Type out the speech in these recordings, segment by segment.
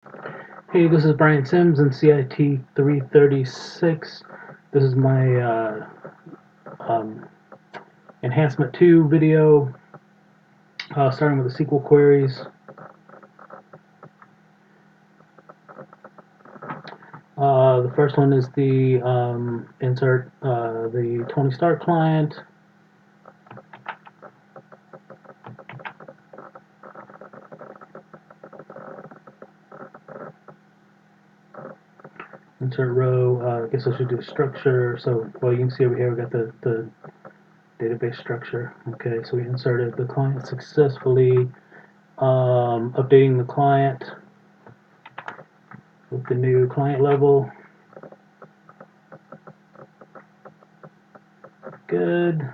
Hey, this is Brian Sims in CIT 336. This is my um, Enhancement 2 video, starting with the SQL queries. The first one is the insert the Tony Stark client. Insert row, I guess I should do structure. So, well, you can see over here we got the database structure. Okay, so we inserted the client successfully, updating the client with the new client level. Good.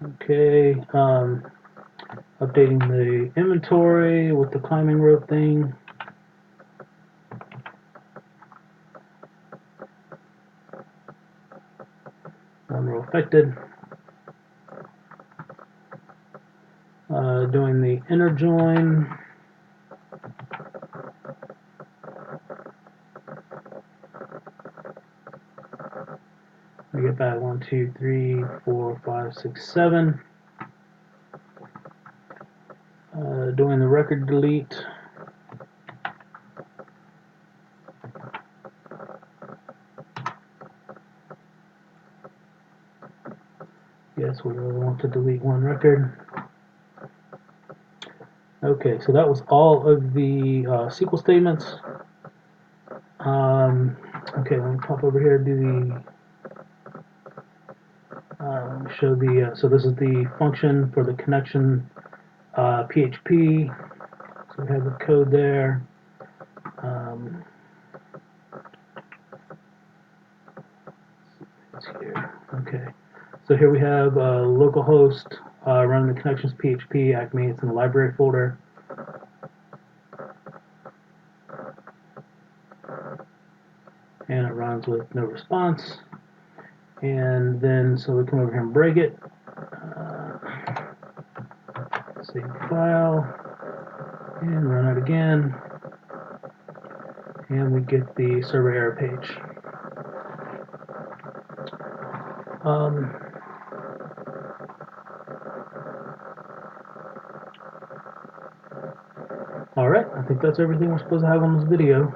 Okay, updating the inventory with the climbing rope thing. One row affected. Doing the inner join. We get back 1, 2, 3, 4, 5, 6, 7. Doing the record delete. Yes, we really want to delete one record. Okay, so that was all of the SQL statements. Okay, let me pop over here, do the show the so this is the function for the connection PHP. So we have the code there. It's here. Okay. So here we have localhost running the connections PHP. Acme, it's in the library folder. And it runs with no response. And then, so we come over here and break it. Save the file. And run it again. And we get the server error page. Alright, I think that's everything we're supposed to have on this video.